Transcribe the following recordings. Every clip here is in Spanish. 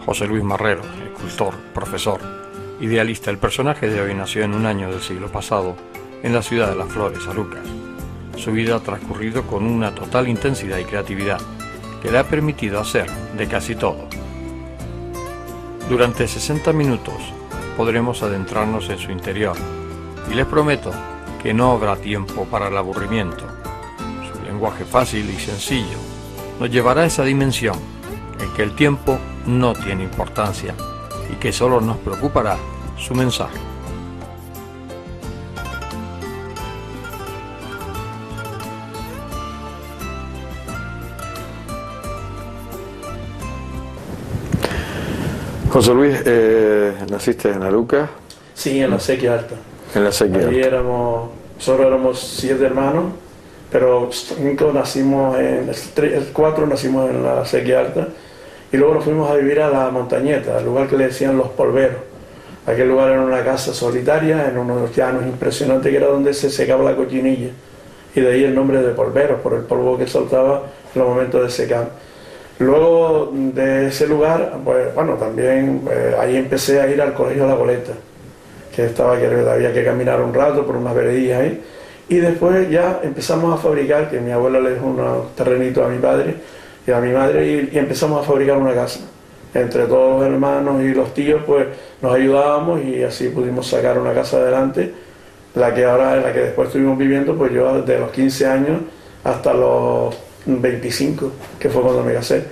José Luis Marrero, escultor, profesor, idealista. El personaje de hoy nació en un año del siglo pasado, en la ciudad de Las Flores, Arucas. Su vida ha transcurrido con una total intensidad y creatividad que le ha permitido hacer de casi todo. Durante 60 minutos podremos adentrarnos en su interior y les prometo que no habrá tiempo para el aburrimiento. Su lenguaje fácil y sencillo nos llevará a esa dimensión en que el tiempo no tiene importancia y que solo nos preocupará su mensaje. José Luis, ¿naciste en Arucas? Sí, en la Sequía Alta. En la Sequía Alta. Nosotros éramos 7 hermanos, pero 5 nacimos en, 4 nacimos en la Sequía Alta, y luego nos fuimos a vivir a la Montañeta, al lugar que le decían Los Polveros. Aquel lugar era una casa solitaria, en unos llanos impresionantes, que era donde se secaba la cochinilla, y de ahí el nombre de Polveros, por el polvo que soltaba en los momentos de secar. Luego de ese lugar, pues bueno, también ahí empecé a ir al colegio La Goleta, que había que caminar un rato por unas veredillas ahí, y después ya empezamos a fabricar, que mi abuela le dejó unos terrenitos a mi padre y a mi madre, y empezamos a fabricar una casa. Entre todos los hermanos y los tíos, pues nos ayudábamos y así pudimos sacar una casa adelante, la que después estuvimos viviendo, pues yo de los 15 años hasta los 25, que fue cuando me casé.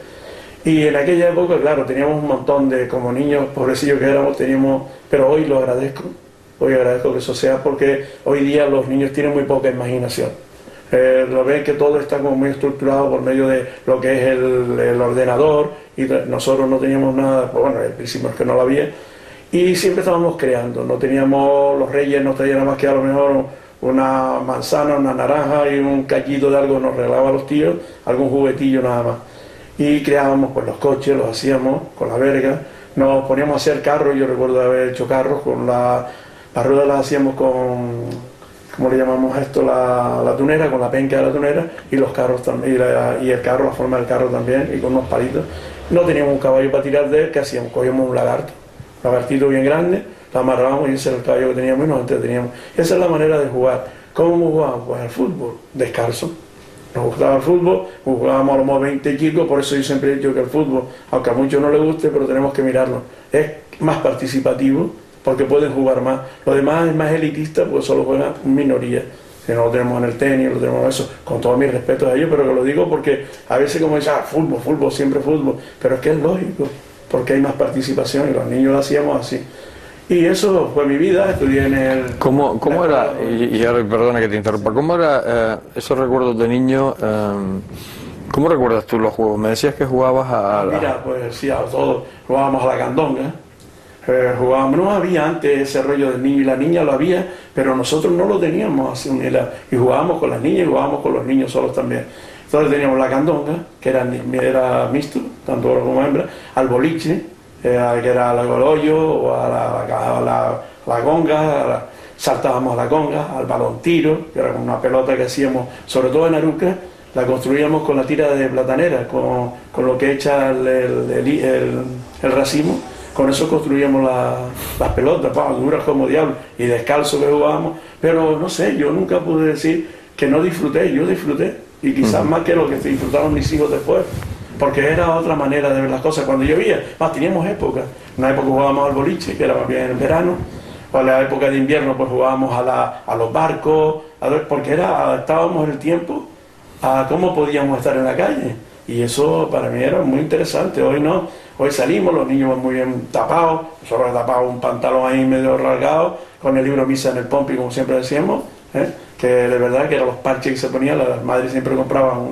Y en aquella época, claro, teníamos un montón de, como niños pobrecillos que éramos, pero hoy lo agradezco, hoy agradezco que eso sea, porque hoy día los niños tienen muy poca imaginación. Lo ven que todo está como muy estructurado por medio de lo que es el ordenador, y nosotros no teníamos nada, pues bueno, el principio es que no lo había, y siempre estábamos creando, no teníamos, los reyes nos traían nada más que a lo mejor una manzana, una naranja y un cachito de algo nos regalaban los tíos, algún juguetillo nada más. Y creábamos pues los coches, los hacíamos con la verga, nos poníamos a hacer carros. Yo recuerdo haber hecho carros con las ruedas, las hacíamos con, ¿cómo le llamamos esto? La tunera, con la penca de la tunera, y los carros también, y el carro, la forma del carro también, y con unos palitos. No teníamos un caballo para tirar de él, ¿qué hacíamos? Cogíamos un lagartito bien grande, lo amarrábamos y ese era el caballo que teníamos y nos entreteníamos. Esa es la manera de jugar. ¿Cómo jugábamos? Pues al fútbol, descalzo. Nos gustaba el fútbol, jugábamos a lo mejor 20 chicos, por eso yo siempre he dicho que el fútbol, aunque a muchos no les guste, pero tenemos que mirarlo. Es más participativo, porque pueden jugar más. Lo demás es más elitista, pues solo juegan minoría. Si no lo tenemos en el tenis, lo tenemos en eso, con todo mi respeto a ellos, pero que lo digo porque a veces como dicen, fútbol, siempre fútbol, pero es que es lógico, porque hay más participación y los niños lo hacíamos así. Y eso fue mi vida, estudié en el... ¿Cómo era, y ahora perdona que te interrumpa, cómo era esos recuerdos de niño? ¿Cómo recuerdas tú los juegos? Me decías que jugabas a... Mira, pues sí, a todos, jugábamos a la candonga, no había antes ese rollo del niño y la niña, lo había, pero nosotros no lo teníamos así, y jugábamos con las niñas y jugábamos con los niños solos también. Entonces teníamos la candonga, que era mixto, tanto hombre como hembra, al boliche, que era al hoyo, o a la conga, saltábamos a la conga, al balón tiro, que era con una pelota que hacíamos, sobre todo en Arucas, la construíamos con la tira de platanera, con lo que echa el racimo, con eso construíamos las pelotas, duras como diablo, y descalzo que jugábamos, pero no sé, yo nunca pude decir que no disfruté, yo disfruté, y quizás más que lo que disfrutaron mis hijos después, porque era otra manera de ver las cosas. Cuando llovía, teníamos épocas. Una época jugábamos al boliche, que era más bien en verano, o en la época de invierno pues jugábamos a los barcos, porque adaptábamos el tiempo a cómo podíamos estar en la calle, y eso para mí era muy interesante. Hoy no, Hoy salimos, los niños van muy bien tapados, nosotros tapamos un pantalón ahí medio rasgado, con el libro misa en el pompi, como siempre decíamos, que de verdad que eran los parches que se ponían, las madres siempre compraban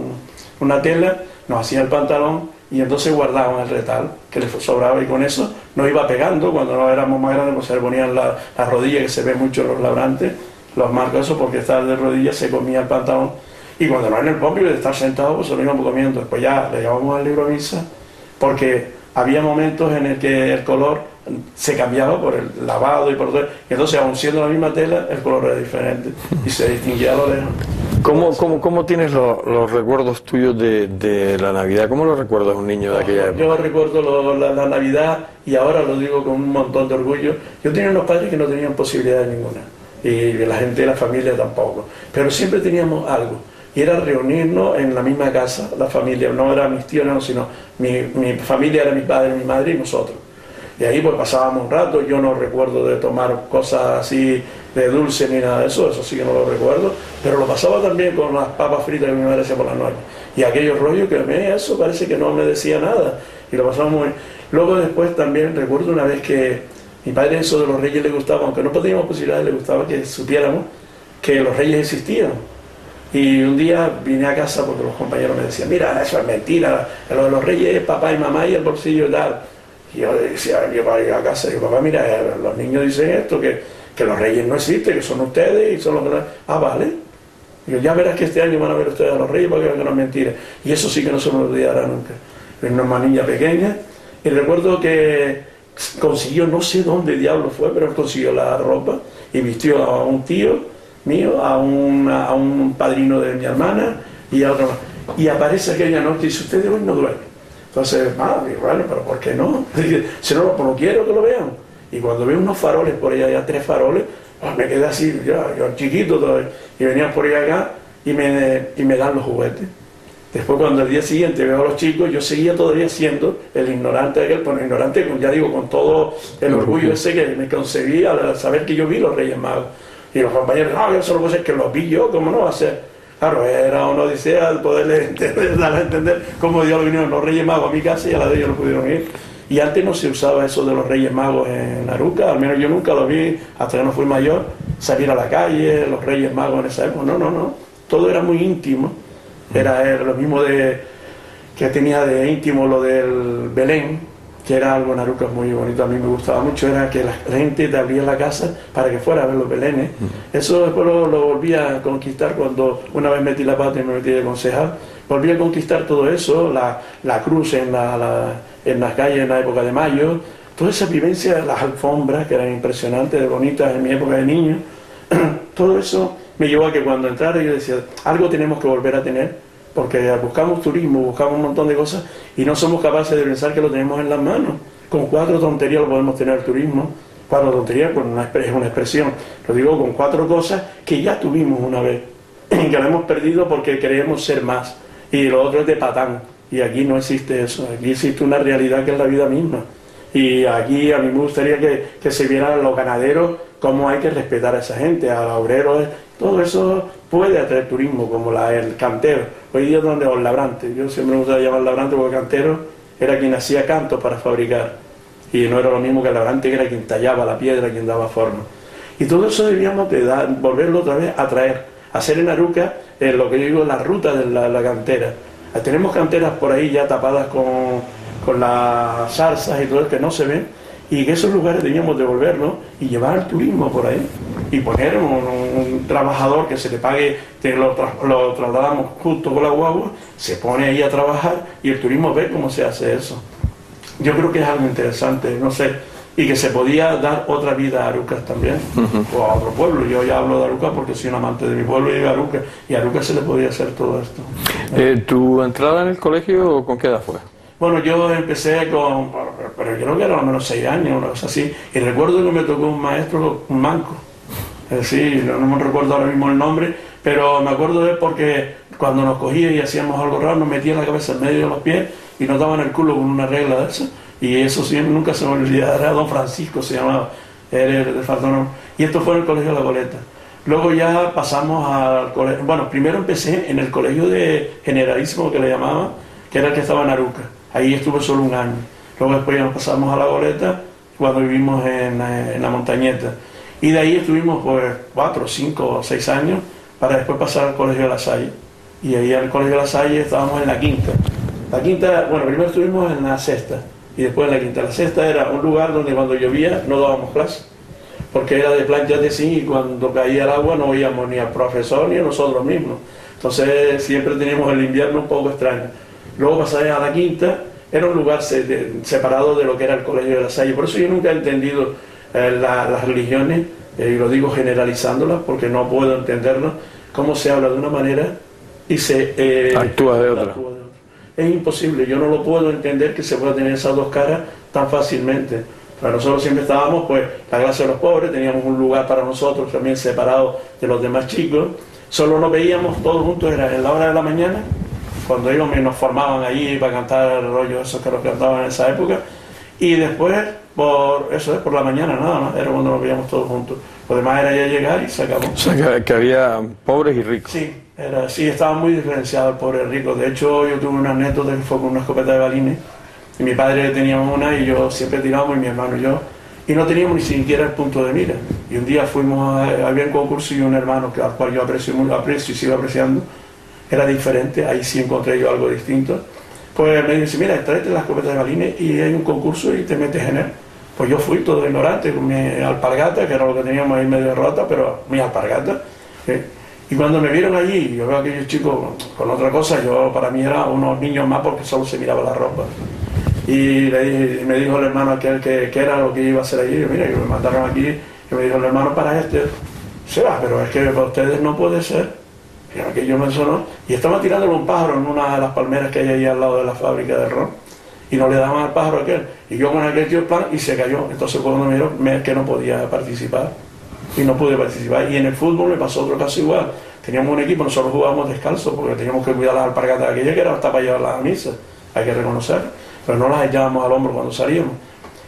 una tela, nos hacían el pantalón y entonces guardaban el retal que les sobraba, y con eso nos iba pegando. Cuando no éramos más grandes, pues se le ponían las rodillas, que se ve mucho en los labrantes, los marcos, eso, porque estar de rodillas se comía el pantalón. Y cuando no en el pompi, de estar sentado, pues se lo íbamos comiendo. Después ya le llevamos al libro misa, porque había momentos en el que el color se cambiaba por el lavado y por todo, y entonces, aun siendo la misma tela, el color era diferente y se distinguía a lo lejos. ¿Cómo tienes los recuerdos tuyos de la Navidad? ¿Cómo lo recuerdas un niño de aquella época? Yo recuerdo la Navidad, y ahora lo digo con un montón de orgullo. Yo tenía unos padres que no tenían posibilidad ninguna, y la gente de la familia tampoco, pero siempre teníamos algo, y era reunirnos en la misma casa, la familia. No era mis tíos, no, sino mi familia era mi padre, mi madre y nosotros. Y ahí pues pasábamos un rato. Yo no recuerdo de tomar cosas así de dulce ni nada de eso sí que no lo recuerdo, pero lo pasaba también con las papas fritas que mi madre hacía por la noche, y aquellos rollos que eso parece que no me decía nada, y lo pasaba muy bien. Luego después también recuerdo una vez que mi padre, eso de los reyes le gustaba, aunque no teníamos posibilidades, le gustaba que supiéramos que los reyes existían. Y un día vine a casa porque los compañeros me decían, mira, eso es mentira, lo de los reyes es papá y mamá y el bolsillo y tal. Y yo decía, yo para ir a casa, digo, papá, mira, los niños dicen esto, que los reyes no existen, que son ustedes y son los que... Ah, vale. Digo, ya verás que este año van a ver ustedes a los reyes, porque no es mentira. Y eso sí que no se me olvidará nunca. Era una niña pequeña, y recuerdo que consiguió, no sé dónde diablo fue, pero consiguió la ropa y vistió a un tío mío, a un padrino de mi hermana y a otro más. Y aparece aquella noche y dice, ustedes hoy no duermen. Entonces, bueno, pero ¿por qué no? Si no, pues no quiero que lo vean. Y cuando veo unos faroles por allá, ya 3 faroles, pues me quedé así, yo chiquito todavía, y venían por allá acá y me dan los juguetes. Después, cuando el día siguiente veo a los chicos, yo seguía todavía siendo el ignorante de aquel, bueno, ignorante, ya digo, con todo el orgullo ese que me concebí al saber que yo vi los Reyes Magos. Y los compañeros, no, yo solo puedo ser que los vi yo, ¿cómo no va a ser? Claro, era una odisea el poderle darle a entender cómo Dios lo vinieron los Reyes Magos a mi casa, y a la de ellos no pudieron ir. Y antes no se usaba eso de los Reyes Magos en Aruca, al menos yo nunca lo vi, hasta que no fui mayor, salir a la calle, los Reyes Magos en esa época, no, todo era muy íntimo. Era lo mismo que tenía de íntimo lo del Belén, que era algo en Aruca muy bonito, a mí me gustaba mucho, era que la gente te abría la casa para que fuera a ver los belenes. Eso después lo volví a conquistar cuando una vez metí la pata y me metí de concejal. Volví a conquistar todo eso, la cruz en las calles en la época de mayo, toda esa vivencia, las alfombras que eran impresionantes, bonitas en mi época de niño. Todo eso me llevó a que cuando entrara yo decía, algo tenemos que volver a tener, porque buscamos turismo, buscamos un montón de cosas y no somos capaces de pensar que lo tenemos en las manos. Con 4 tonterías lo podemos tener turismo. 4 tonterías, pues es una expresión, lo digo, con 4 cosas que ya tuvimos una vez y que lo hemos perdido porque queremos ser más, y lo otro es de patán, y aquí no existe eso. Aquí existe una realidad que es la vida misma, y aquí a mí me gustaría que se vieran los ganaderos cómo hay que respetar a esa gente, a los obreros. Todo eso puede atraer turismo, como el cantero. Hoy día donde los labrantes, yo siempre me gusta llamar labrante porque el cantero era quien hacía cantos para fabricar, y no era lo mismo que el labrante, que era quien tallaba la piedra, quien daba forma. Y todo eso debíamos de volverlo otra vez a traer, hacer en Aruca lo que yo digo, la ruta de la cantera. Tenemos canteras por ahí ya tapadas con las zarzas y todo eso que no se ven, y que esos lugares debíamos devolverlos y llevar el turismo por ahí, y poner un trabajador que se le pague, que lo trasladamos justo con la guagua, se pone ahí a trabajar y el turismo ve cómo se hace eso. Yo creo que es algo interesante, no sé, y que se podía dar otra vida a Arucas también, o a otro pueblo. Yo ya hablo de Arucas porque soy un amante de mi pueblo y de Arucas, y a Arucas se le podía hacer todo esto. ¿Tu entrada en el colegio con qué edad fue? Bueno, yo empecé pero yo creo que era a lo menos 6 años, una cosa así, y recuerdo que me tocó un maestro, un manco, es decir, no me recuerdo ahora mismo el nombre, pero me acuerdo de él porque cuando nos cogía y hacíamos algo raro, nos metía la cabeza en medio de los pies y nos daban el culo con una regla de eso, y eso sí, nunca se me olvidará. Era Don Francisco, se llamaba, era de Faltón, y esto fue en el colegio de La Goleta. Luego ya pasamos al colegio, bueno, primero empecé en el colegio de Generalísimo, que le llamaba, que era el que estaba en Aruca. Ahí estuve solo un año. luego después ya nos pasamos a La Goleta cuando vivimos en la Montañeta. Y de ahí estuvimos pues 4, 5 o 6 años para después pasar al Colegio de La Salle. Y ahí en el Colegio de La Salle estábamos en la quinta. La quinta, bueno, primero estuvimos en la sexta y después en la quinta. La sexta era un lugar donde cuando llovía no dábamos clase, porque era de planchas de zinc y cuando caía el agua no oíamos ni al profesor ni a nosotros mismos. Entonces siempre teníamos el invierno un poco extraño. Luego pasé a la quinta, era un lugar separado de lo que era el Colegio de La Salle. Por eso yo nunca he entendido las religiones, y lo digo generalizándolas porque no puedo entenderlo, cómo se habla de una manera y se actúa de otra. Es imposible, yo no lo puedo entender que se pueda tener esas dos caras tan fácilmente. Para nosotros siempre estábamos, pues, la clase de los pobres, teníamos un lugar para nosotros también separado de los demás chicos, solo nos veíamos todos juntos, era en la hora de la mañana, cuando íbamos y nos formaban allí para cantar el rollo esos que nos cantaban en esa época, y después, por la mañana nada más, era cuando nos veíamos todos juntos. Lo demás era ya llegar y se acabó. O sea, que había pobres y ricos. Sí, estaba muy diferenciado el pobre y el rico. De hecho, yo tuve una anécdota que fue con una escopeta de balines, y mi padre teníamos una y yo siempre tirábamos, y mi hermano y yo, y no teníamos ni siquiera el punto de mira. Y un día había un concurso y un hermano al cual yo aprecio y sigo apreciando, era diferente, ahí sí encontré yo algo distinto. Pues me dice, mira, tráete las escopetas de balines y hay un concurso y te metes en él. Pues yo fui todo ignorante con mi alpargata, que era lo que teníamos ahí medio rota, pero mi alpargata. Y cuando me vieron allí, yo veo a aquellos chicos con otra cosa, para mí eran unos niños más porque solo se miraba la ropa. Y me dijo el hermano aquel que era lo que iba a hacer allí. Yo, mira, que me mandaron aquí, y me dijo el hermano para se va, pero es que para ustedes no puede ser. Y aquello me sonó, y estaba tirándole un pájaro en una de las palmeras que hay ahí al lado de la fábrica de ron, y no le daban al pájaro aquel, y yo con aquel tío plan, y se cayó. Entonces cuando me vieron, que no podía participar, y no pude participar. Y en el fútbol me pasó otro caso igual. Teníamos un equipo, nosotros jugábamos descalzos porque teníamos que cuidar las alpargatas aquellas que eran hasta para llevarlas a misa, hay que reconocer, pero no las echábamos al hombro cuando salíamos.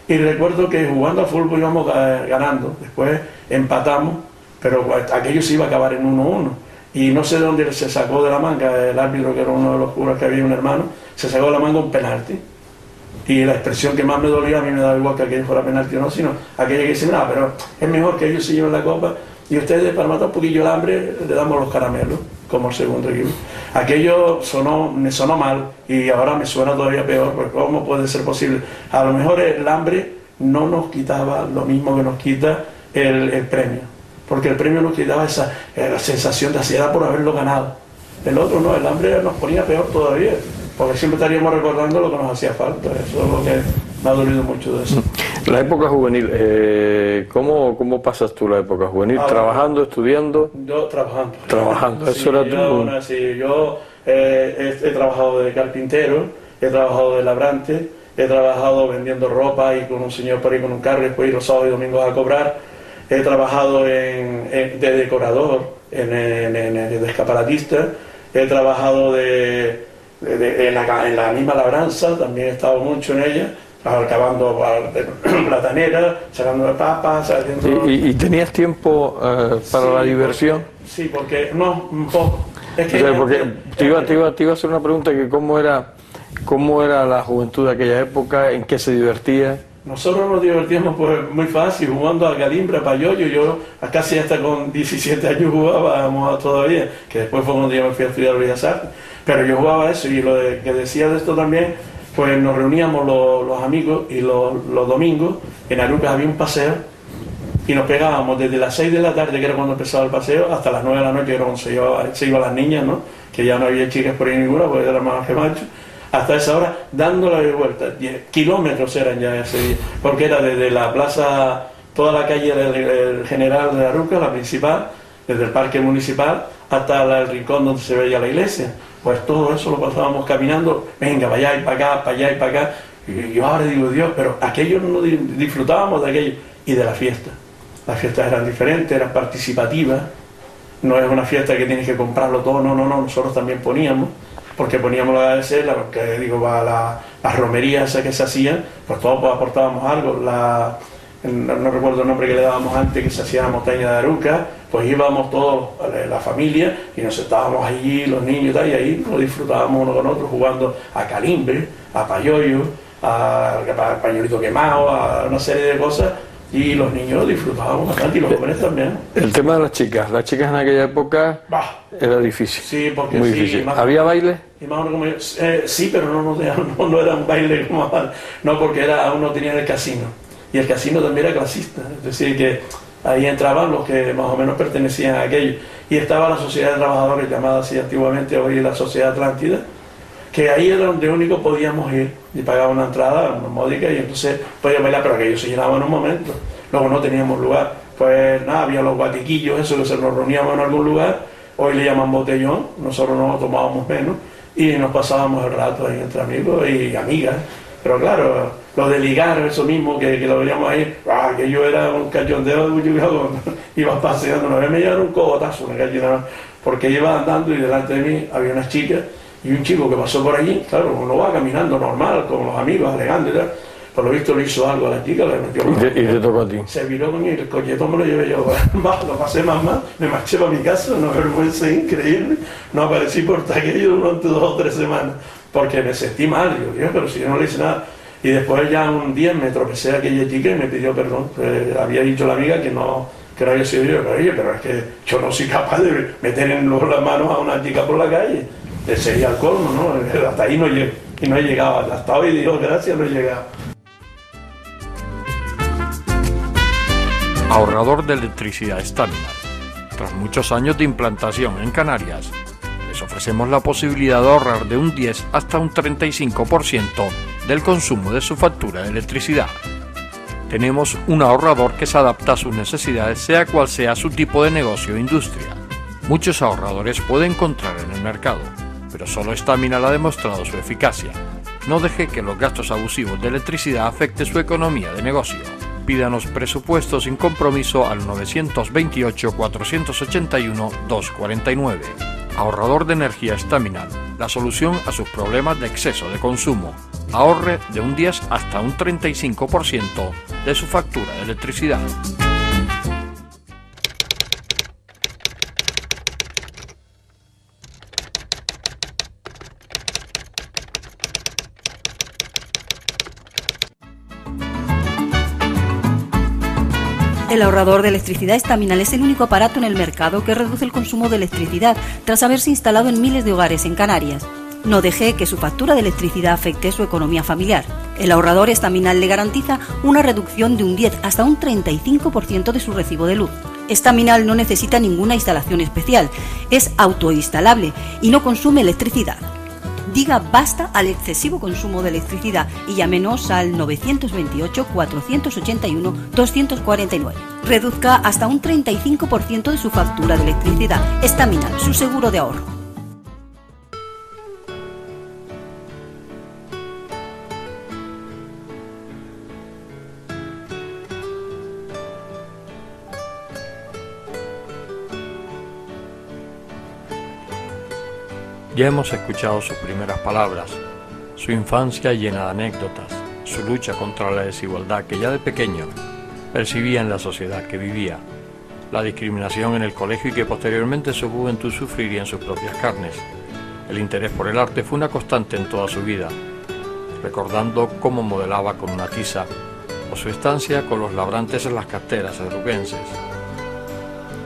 Y recuerdo que jugando al fútbol íbamos ganando, después empatamos, pero aquello se iba a acabar en 1-1. Y no sé de dónde se sacó de la manga el árbitro, que era uno de los curas que había, un hermano, se sacó de la manga un penalti. Y la expresión que más me dolía, a mí me daba igual que aquello fuera penalti o no, sino aquella que dice, nada, pero es mejor que ellos se lleven la copa y ustedes, para matar un poquillo el hambre, le damos los caramelos, como el segundo equipo. Aquello me sonó mal y ahora me suena todavía peor, porque ¿cómo puede ser posible? A lo mejor el hambre no nos quitaba lo mismo que nos quita el premio, porque el premio nos quitaba la sensación de ansiedad por haberlo ganado. El otro no, el hambre nos ponía peor todavía, porque siempre estaríamos recordando lo que nos hacía falta. Eso es lo que me ha dolido mucho de eso. La época juvenil, ¿cómo pasas tú la época juvenil? ¿Trabajando, estudiando? Yo trabajando. Trabajando, sí, eso era yo he trabajado de carpintero, he trabajado de labrante, he trabajado vendiendo ropa y con un señor por ahí con un carro y después ir los sábados y domingos a cobrar. He trabajado de decorador, de escaparatista, he trabajado en la misma labranza, también he estado mucho en ella, acabando platanera, sacando papas, haciendo... ¿Y tenías tiempo para la diversión? Sí, porque no, un poco. Es que porque te iba a hacer una pregunta, que cómo era la juventud de aquella época, en qué se divertía. Nosotros nos divertíamos pues muy fácil, jugando a calimbre, a payoyo. Yo casi hasta con 17 años jugábamos todavía, que después fue cuando yo me fui a estudiar Bellas Artes. Pero yo jugaba eso, y lo que decía de esto también, pues nos reuníamos los amigos y los domingos, en Arucas había un paseo, y nos pegábamos desde las 6 de la tarde, que era cuando empezaba el paseo, hasta las 9 de la noche, que era cuando se iban las niñas, ¿no? Que ya no había chicas por ahí ninguna, porque eran más que machos. Hasta esa hora, dándole de vuelta, 10 kilómetros eran ya ese día, porque era desde la plaza, toda la calle del General de Arucas, la principal, desde el parque municipal hasta el rincón donde se veía la iglesia. Pues todo eso lo pasábamos caminando, venga, para allá y para acá, para allá y para acá. Y yo ahora digo, Dios, pero aquello no disfrutábamos de aquello. Y de la fiesta. Las fiestas eran diferentes, eran participativas. No es una fiesta que tienes que comprarlo todo, no, nosotros también poníamos. Porque poníamos las romerías esas que se hacían, pues todos pues aportábamos algo. No recuerdo el nombre que le dábamos antes, que se hacía en la montaña de Arucas, pues íbamos todos, la familia, y nos sentábamos allí, los niños y tal, y ahí nos disfrutábamos uno con otro, jugando a calimbre, a payoyo, a pañuelito quemado, a una serie de cosas, y los niños disfrutábamos bastante y los jóvenes también. El tema de las chicas en aquella época era difícil. Sí, porque muy sí, difícil. ¿Había baile? Sí, pero no era un baile como no, porque aún no tenían el casino, y el casino también era clasista, es decir, que ahí entraban los que más o menos pertenecían a aquello, y estaba la sociedad de trabajadores, llamada así antiguamente, hoy la sociedad Atlántida, que ahí era donde único podíamos ir, y pagaba una entrada, una módica, y entonces podíamos bailar, pero aquello se llenaba en un momento, luego no teníamos lugar, pues nada, había los guatiquillos, eso que se nos reuníamos en algún lugar, hoy le llaman botellón, nosotros nos tomábamos menos, y nos pasábamos el rato ahí entre amigos y amigas, pero claro, lo de ligar, eso mismo, que lo veíamos ahí, que yo era un cachondeo, iba paseando, una vez me llevaron un cogotazo, porque iba andando y delante de mí había una chica y un chico que pasó por allí, claro, uno va caminando normal, con los amigos, alegando y tal, por lo visto le hizo algo a la chica, le metió ¿Y te tocó a ti? Se viró con el colletón, me lo llevé yo, lo pasé más mal, me marché para mi casa, una vergüenza increíble, no aparecí por aquello durante 2 o 3 semanas, porque me sentí mal, digo, pero si yo no le hice nada. Y después ya un día me tropecé a aquella chica y me pidió perdón, había dicho la amiga que no había sido yo, pero es que yo no soy capaz de meter en las manos a una chica por la calle, sería el colmo, ¿no? Hasta ahí no llegué, y no he llegado, hasta hoy, Dios gracias, no he llegado. Ahorrador de electricidad Staminar. Tras muchos años de implantación en Canarias, les ofrecemos la posibilidad de ahorrar de un 10 hasta un 35% del consumo de su factura de electricidad. Tenemos un ahorrador que se adapta a sus necesidades, sea cual sea su tipo de negocio o industria. Muchos ahorradores puede encontrar en el mercado, pero solo Staminar ha demostrado su eficacia. No deje que los gastos abusivos de electricidad afecten su economía de negocio. Pídanos presupuesto sin compromiso al 921-481-249. Ahorrador de energía Staminar, la solución a sus problemas de exceso de consumo. Ahorre de un 10 hasta un 35% de su factura de electricidad. El ahorrador de electricidad Staminar es el único aparato en el mercado que reduce el consumo de electricidad tras haberse instalado en miles de hogares en Canarias. No deje que su factura de electricidad afecte su economía familiar. El ahorrador Staminar le garantiza una reducción de un 10 hasta un 35% de su recibo de luz. Staminar no necesita ninguna instalación especial, es autoinstalable y no consume electricidad. Diga basta al excesivo consumo de electricidad y llámenos al 928-481-249. Reduzca hasta un 35% de su factura de electricidad. Staminar, su seguro de ahorro. Ya hemos escuchado sus primeras palabras, su infancia llena de anécdotas, su lucha contra la desigualdad que ya de pequeño percibía en la sociedad que vivía, la discriminación en el colegio y que posteriormente su juventud sufriría en sus propias carnes. El interés por el arte fue una constante en toda su vida, recordando cómo modelaba con una tiza o su estancia con los labrantes en las canteras edruquenses.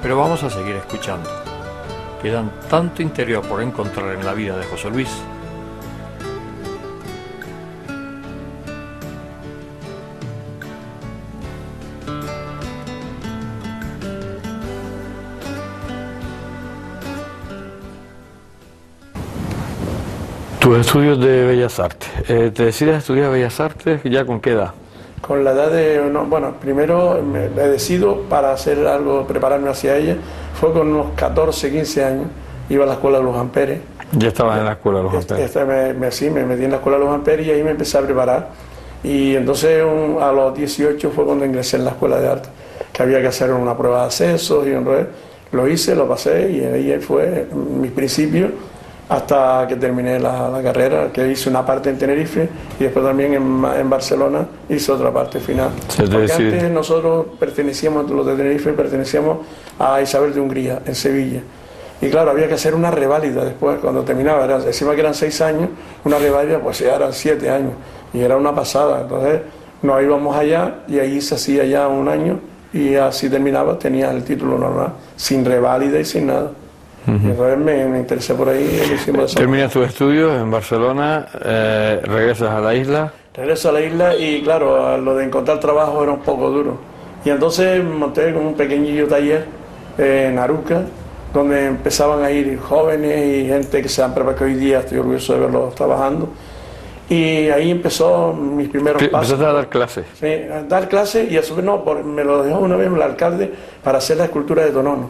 Pero vamos a seguir escuchando. Quedan tanto interior por encontrar en la vida de José Luis. Tus estudios de Bellas Artes. ¿Te decides estudiar Bellas Artes ya con qué edad? Con la edad de, primero me decido para hacer algo, prepararme hacia ella, fue con unos 14, 15 años, iba a la escuela de los Amperes. ¿Ya estabas en la escuela de los Amperes? Me metí en la escuela de los Amperes y ahí me empecé a preparar. Y entonces a los 18 fue cuando ingresé en la escuela de arte, que había que hacer una prueba de acceso y lo hice, lo pasé y ahí fue mi principio hasta que terminé la carrera, que hice una parte en Tenerife y después también en Barcelona hice otra parte final. Porque antes nosotros los de Tenerife pertenecíamos a Isabel de Hungría, en Sevilla. Y claro, había que hacer una reválida después, cuando terminaba, encima que eran 6 años, una reválida pues ya eran 7 años, y era una pasada. Entonces nos íbamos allá y ahí se hacía ya 1 año, y así terminaba, tenía el título normal, sin reválida y sin nada. Y entonces me interesé por ahí y lo hicimos eso. Terminas tus estudios en Barcelona, regresas a la isla. Regreso a la isla y claro, lo de encontrar trabajo era un poco duro. Y entonces monté como un pequeñillo taller en Aruca, donde empezaban a ir jóvenes y gente que se han preparado, que hoy día estoy orgulloso de verlos trabajando. Y ahí empezó mis primeros pasos. ¿Empezaste a dar clases? Sí, a dar clases, y a su vez me lo dejó una vez el alcalde para hacer la escultura de Tonono,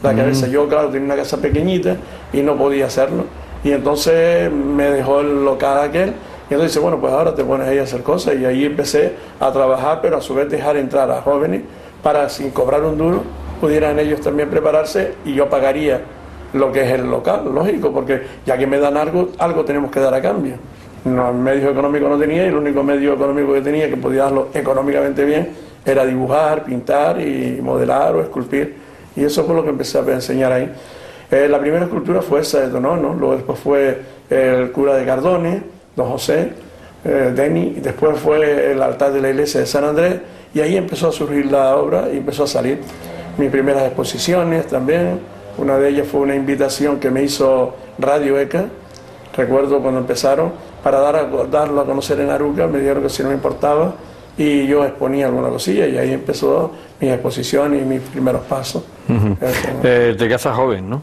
la cabeza. Yo, claro, tenía una casa pequeñita y no podía hacerlo. Y entonces me dejó el local aquel. Y entonces dice, bueno, pues ahora te pones ahí a hacer cosas. Y ahí empecé a trabajar, pero a su vez dejar entrar a jóvenes para, sin cobrar un duro, pudieran ellos también prepararse y yo pagaría lo que es el local, lógico, porque ya que me dan algo tenemos que dar a cambio. No, medio económico no tenía, y el único medio económico que tenía que podía darlo económicamente bien era dibujar, pintar y modelar o esculpir. Y eso fue lo que empecé a enseñar ahí. La primera escultura fue esa de Tonono, luego después fue el cura de Cardone, don José, Deni, y después fue el altar de la iglesia de San Andrés, y ahí empezó a surgir la obra y empezó a salir mis primeras exposiciones también. Una de ellas fue una invitación que me hizo Radio ECA, recuerdo cuando empezaron, para darlo a conocer en Aruca. Me dijeron que si no me importaba, y yo exponía alguna cosilla, y ahí empezó mis exposiciones y mis primeros pasos. Te casas joven, ¿no?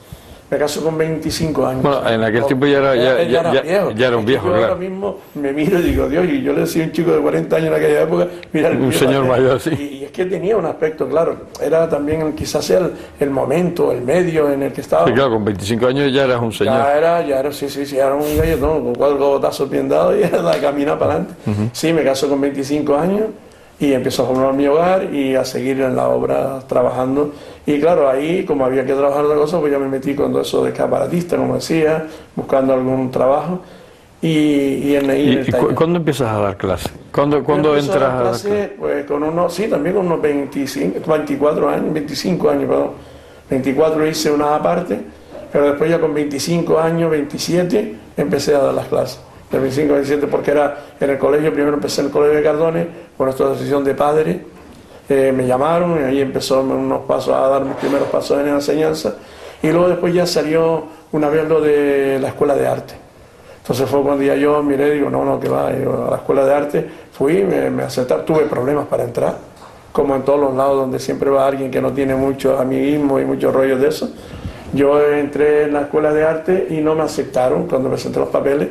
Me caso con 25 años. Bueno, en aquel tiempo ya era un viejo, yo claro. Ahora mismo me miro y digo, Dios, y yo le decía a un chico de 40 años en aquella época, mira, un señor mayor, sí. Y es que tenía un aspecto, claro, era también quizás el momento, el medio en el que estaba. Sí, claro, con 25 años ya eras un señor. Ya era, sí, era un galletón, con 4 cogotazos bien dados y era de caminar para adelante. Sí, me caso con 25 años y empiezo a formar mi hogar y a seguir en la obra trabajando. Y claro, ahí, como había que trabajar otra cosa, pues ya me metí con todo eso de escaparatista, como decía, buscando algún trabajo. ¿Y cuándo empiezas a dar clases? ¿Cuándo entras a dar clases? Pues también con unos 24 años, 25 años, perdón. 24 hice una aparte, pero después ya con 25 años, 27, empecé a dar las clases. De 25 a 27, porque era en el colegio, primero empecé en el colegio de Cardone, con esta asociación de padres. Me llamaron y ahí empezó unos pasos a dar mis primeros pasos en la enseñanza, y luego después ya salió una vez lo de la escuela de arte. Entonces fue cuando ya yo miré y digo, no, que va, yo a la escuela de arte fui, me aceptaron, tuve problemas para entrar, como en todos los lados donde siempre va alguien que no tiene mucho amiguismo y muchos rollos de eso. Yo entré en la escuela de arte y no me aceptaron cuando presenté los papeles.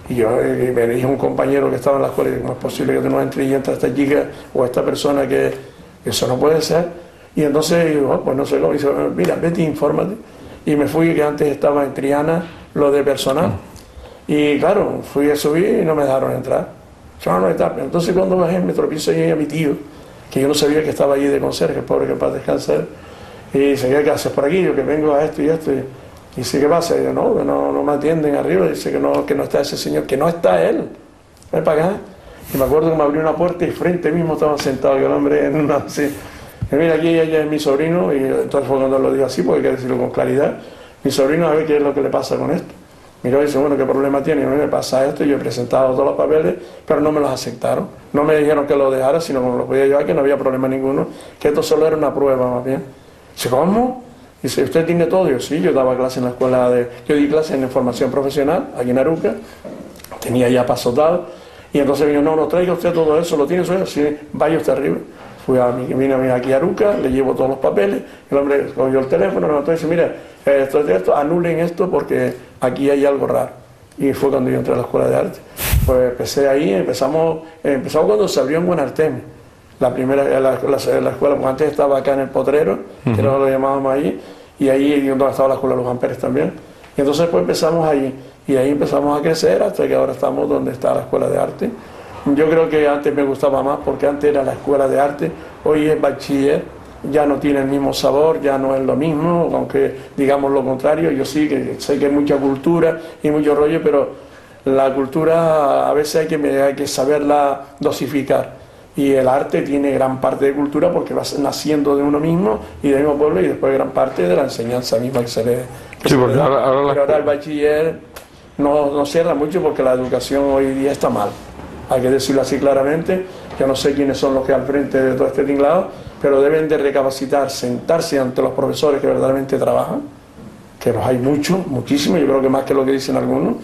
Y me dijo un compañero que estaba en la escuela, y ¿cómo es posible que tú no entres y entra esta chica o esta persona, que eso no puede ser? Y entonces digo, pues no sé cómo. Y dice, mira, vete, infórmate. Y me fui, que antes estaba en Triana, lo de personal. Y claro, fui a subir y no me dejaron entrar. No está. Entonces cuando bajé me tropiezo ahí a mi tío, que yo no sabía que estaba allí de conserje, pobre, que para descansar. Y dice, ¿qué haces por aquí? Yo que vengo a esto y esto. Y dice, ¿qué pasa? Y yo, no me atienden arriba. Dice que no está ese señor, que no está él. Ven para acá. Y me acuerdo que me abrió una puerta y frente mismo estaba sentado el hombre en una así. Y mira, aquí ella es mi sobrino, y entonces fue cuando lo digo así, porque hay que decirlo con claridad. Mi sobrino, a ver qué es lo que le pasa con esto. Miró y dice, bueno, ¿qué problema tiene? Y me pasa esto, y yo he presentado todos los papeles, pero no me los aceptaron. No me dijeron que lo dejara, sino que me los podía llevar, que no había problema ninguno, que esto solo era una prueba más bien. Dice, ¿cómo? Dice, ¿usted tiene todo? Yo, sí, yo daba clase en la escuela yo di clase en formación profesional, aquí en Aruca, tenía ya pasos dados, y entonces me dijo, no traiga usted todo eso, ¿lo tiene usted? Sí, vaya usted arriba. Vine aquí a Aruca, le llevo todos los papeles, el hombre cogió el teléfono, me notó y dice, mira, esto, anulen esto porque aquí hay algo raro. Y fue cuando yo entré a la escuela de arte. Pues empecé ahí, empezamos cuando se abrió en Buenarteme. La primera, la escuela, porque antes estaba acá en el Potrero, que no lo llamábamos ahí, y ahí donde estaba la escuela de los Amperes también. Y entonces pues empezamos ahí, y ahí empezamos a crecer hasta que ahora estamos donde está la escuela de arte. Yo creo que antes me gustaba más porque antes era la escuela de arte, hoy es bachiller, ya no tiene el mismo sabor, ya no es lo mismo, aunque digamos lo contrario. Yo sí que sé que hay mucha cultura y mucho rollo, pero la cultura a veces hay que saberla dosificar. Y el arte tiene gran parte de cultura porque va naciendo de uno mismo y del mismo pueblo, y después gran parte de la enseñanza misma que se le da. Ahora el bachiller no cierra mucho porque la educación hoy día está mal. Hay que decirlo así claramente. Yo no sé quiénes son los que al frente de todo este tinglado, pero deben de recapacitar, sentarse ante los profesores que verdaderamente trabajan, que los hay muchos, muchísimos, yo creo que más que lo que dicen algunos.